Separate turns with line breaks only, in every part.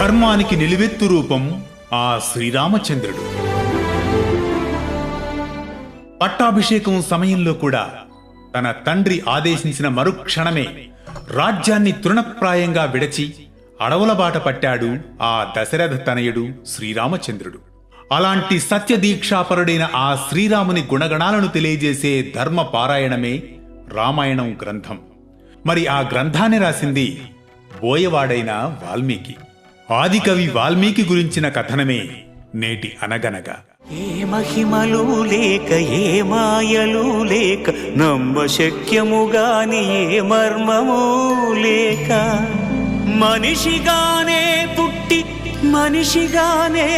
ధర్మానికి నిలువెత్తు రూపం ఆ శ్రీరామచంద్రుడు. పట్టాభిషేకం సమయంలో కూడా తన తండ్రి ఆదేశించిన మరుక్షణమే రాజ్యాన్ని తృణప్రాయంగా విడచి అడవుల బాట పట్టాడు ఆ దశరథ తనయుడు శ్రీరామచంద్రుడు. అలాంటి సత్యదీక్షాపరుడైన ఆ శ్రీరాముని గుణగణాలను తెలియజేసే ధర్మ పారాయణమే రామాయణం గ్రంథం. మరి ఆ గ్రంథాన్ని రాసింది బోయవాడైన వాల్మీకి. ఆదికవి వాల్మీకి గురించిన కథనమే నేటి అనగనగా.
ఏ మహిమలు లేక ఏ మాయలు లేక నమ్మ శక్యముగాని ఏ మర్మము లేక మనిషిగానే పుట్టి మనిషిగానే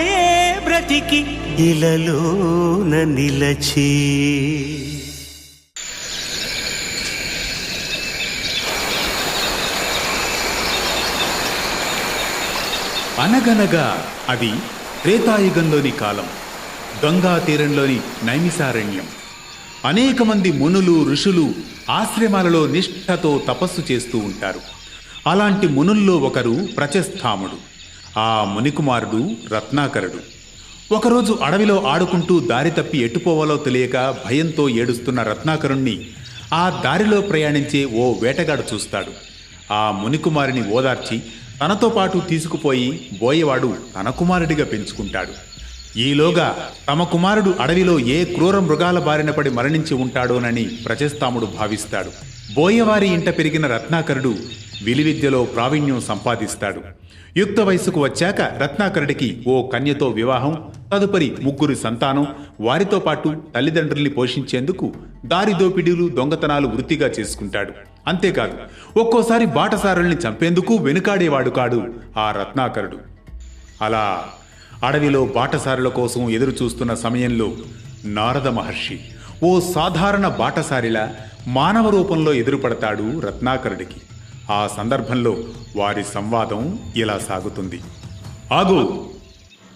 బ్రతికి ఇలలోన నిలచి.
అనగనగా అది త్రేతాయుగంలోని కాలం. గంగా తీరంలోని నైమిసారణ్యం. అనేక మంది మునులు ఋషులు ఆశ్రమాలలో నిష్ఠతో తపస్సు చేస్తూ ఉంటారు. అలాంటి మునుల్లో ఒకరు ప్రచస్థాముడు. ఆ మునికుమారుడు రత్నాకరుడు. ఒకరోజు అడవిలో ఆడుకుంటూ దారి తప్పి ఎటుపోవాలో తెలియక భయంతో ఏడుస్తున్న రత్నాకరుణ్ణి ఆ దారిలో ప్రయాణించే ఓ వేటగాడు చూస్తాడు. ఆ మునికుమారిని ఓదార్చి తనతో పాటు తీసుకుపోయి బోయవాడు తన కుమారుడిగా పెంచుకుంటాడు. ఈలోగా తమ కుమారుడు అడవిలో ఏ క్రూర మృగాల బారిన పడి మరణించి ఉంటాడోనని ప్రచస్థాముడు భావిస్తాడు. బోయవారి ఇంట పెరిగిన రత్నాకరుడు విలువిద్యలో ప్రావీణ్యం సంపాదిస్తాడు. యుక్త వయసుకు వచ్చాక రత్నాకరుడికి ఓ కన్యతో వివాహం, తదుపరి 3 సంతానం. వారితో పాటు తల్లిదండ్రుల్ని పోషించేందుకు దారి దోపిడీలు దొంగతనాలు వృత్తిగా చేసుకుంటాడు. అంతేకాదు ఒక్కోసారి బాటసారుల్ని చంపేందుకు వెనుకాడేవాడు కాడు ఆ రత్నాకరుడు. అలా అడవిలో బాటసారుల కోసం ఎదురు చూస్తున్న సమయంలో నారద మహర్షి ఓ సాధారణ బాటసారిలా మానవ రూపంలో ఎదురుపడతాడు రత్నాకరుడికి. ఆ సందర్భంలో వారి సంవాదం ఇలా సాగుతుంది. ఆగు,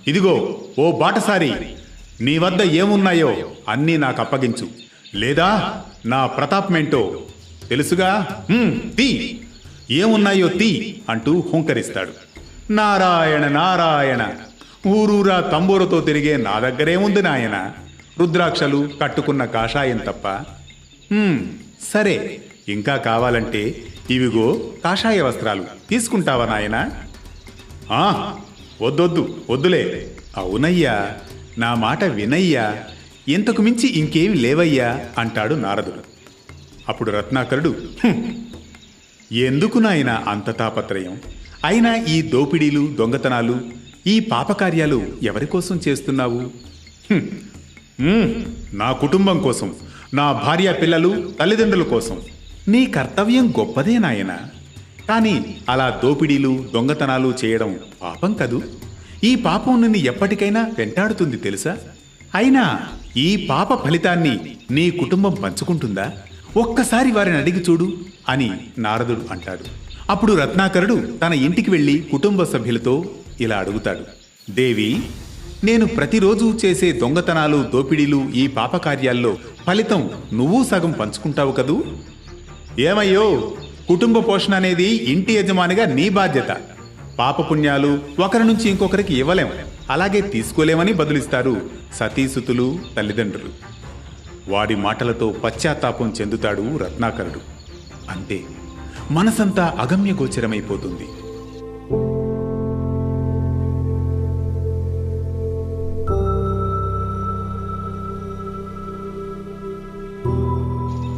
ఇదిగో ఓ బాటసారి, నీ వద్ద ఏమున్నాయో అన్నీ నాకు అప్పగించు, లేదా నా ప్రతాపమేంటో తెలుసుగా. తీ, ఏమున్నాయో తీ అంటూ హుంకరిస్తాడు. నారాయణ నారాయణ, ఊరూరా తంబూరతో తిరిగే నా దగ్గరేముంది నాయన, రుద్రాక్షలు కట్టుకున్న కాషాయం తప్ప. సరే, ఇంకా కావాలంటే ఇవిగో కాషాయ వస్త్రాలు తీసుకుంటావా నాయన? వద్దొద్దు, వద్దులే. అవునయ్యా, నా మాట వినయ్యా, ఇంతకు మించి ఇంకేమి లేవయ్యా అంటాడు నారదుడు. అప్పుడు రత్నాకరుడు, ఎందుకు నాయన అంత తాపత్రయం? అయినా ఈ దోపిడీలు దొంగతనాలు ఈ పాపకార్యాలు ఎవరి కోసం చేస్తున్నావు? నా కుటుంబం కోసం, నా భార్య పిల్లలు తల్లిదండ్రుల కోసం. నీ కర్తవ్యం గొప్పదే నాయనా, కానీ అలా దోపిడీలు దొంగతనాలు చేయడం పాపం కదూ. ఈ పాపం నిన్ను ఎప్పటికైనా వెంటాడుతుంది తెలుసా? అయినా ఈ పాప ఫలితాన్ని నీ కుటుంబం పంచుకుంటుందా? ఒక్కసారి వారిని అడిగి చూడు అని నారదుడు అంటాడు. అప్పుడు రత్నాకరుడు తన ఇంటికి వెళ్ళి కుటుంబ సభ్యులతో ఇలా అడుగుతాడు. దేవి, నేను ప్రతిరోజు చేసే దొంగతనాలు దోపిడీలు ఈ పాపకార్యాల్లో ఫలితం నువ్వు సగం పంచుకుంటావు కదూ? ఏమయ్యో, కుటుంబ పోషణ అనేది ఇంటి యజమానిగా నీ బాధ్యత. పాపపుణ్యాలు ఒకరి నుంచి ఇంకొకరికి ఇవ్వలేం, అలాగే తీసుకోలేమని బదులిస్తారు సతీసుతులు తల్లిదండ్రులు. వాడి మాటలతో పశ్చాత్తాపం చెందుతాడు రత్నాకరుడు. అంతే, మనసంతా అగమ్య గోచరమైపోతుంది.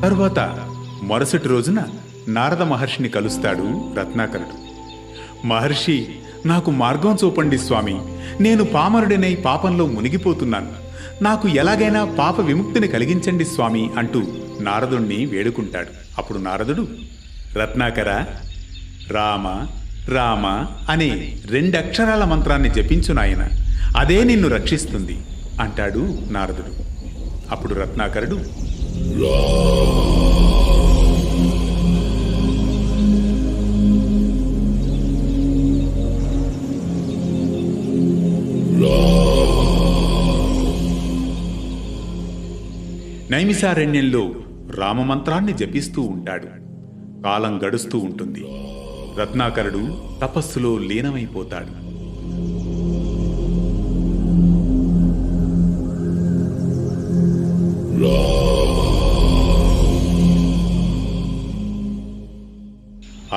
తరువాత మరుసటి రోజున నారద మహర్షిని కలుస్తాడు రత్నాకరుడు. మహర్షి, నాకు మార్గం చూపండి స్వామి, నేను పామరుడినై పాపంలో మునిగిపోతున్నాను, నాకు ఎలాగైనా పాప విముక్తిని కలిగించండి స్వామి అంటూ నారదుణ్ణి వేడుకుంటాడు. అప్పుడు నారదుడు, రత్నాకర, రామ రామ అనే 2 అక్షరాల మంత్రాన్ని జపించు నాయన, అదే నిన్ను రక్షిస్తుంది అంటాడు నారదుడు. అప్పుడు రత్నాకరుడు, నైమిసారణ్యంలో రామమంత్రాన్ని జపిస్తూ ఉంటాడు. కాలం గడుస్తూ ఉంటుంది. రత్నాకరుడు తపస్సులో లీనమైపోతాడు.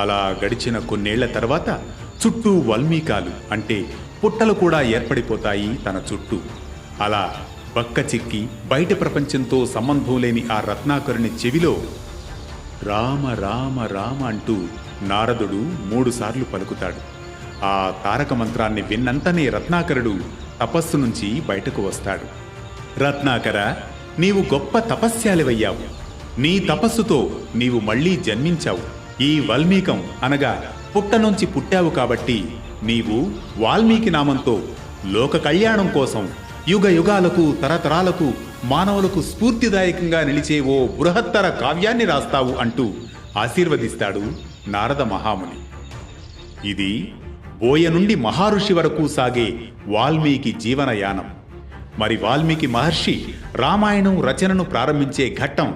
అలా గడిచిన కొన్నేళ్ల తర్వాత చుట్టూ వల్మీకాలు అంటే పుట్టలు కూడా ఏర్పడిపోతాయి తన చుట్టూ. అలా బక్క చిక్కి బయట ప్రపంచంతో సంబంధం లేని ఆ రత్నాకరుని చెవిలో రామ రామ రామ అంటూ నారదుడు 3 సార్లు పలుకుతాడు. ఆ తారక మంత్రాన్ని విన్నంతనే రత్నాకరుడు తపస్సు నుంచి బయటకు వస్తాడు. రత్నాకర, నీవు గొప్ప తపస్యాలివయ్యావు. నీ తపస్సుతో నీవు మళ్లీ జన్మించావు. ఈ వాల్మీకం అనగా పుట్ట నుంచి పుట్టావు కాబట్టి నీవు వాల్మీకి నామంతో లోక కళ్యాణం కోసం యుగ యుగాలకు తరతరాలకు మానవులకు స్ఫూర్తిదాయకంగా నిలిచే ఓ బృహత్తర కావ్యాన్ని రాస్తావు అంటూ ఆశీర్వదిస్తాడు నారద మహాముని. ఇది బోయ నుండి మహారుషి వరకు సాగే వాల్మీకి జీవనయానం. మరి వాల్మీకి మహర్షి రామాయణం రచనను ప్రారంభించే ఘట్టం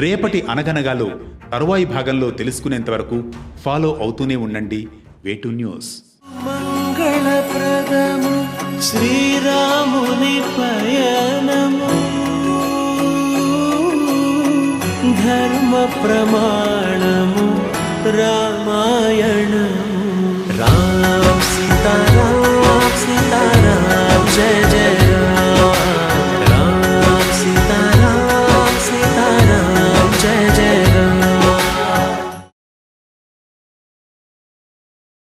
రేపటి అనగనగాలో తరువాయి భాగంలో తెలుసుకునేంత వరకు ఫాలో అవుతూనే ఉండండి వేటు న్యూస్.
మంగళప్రదము శ్రీరాముని పయనము, ధర్మ ప్రమాణము రామాయణ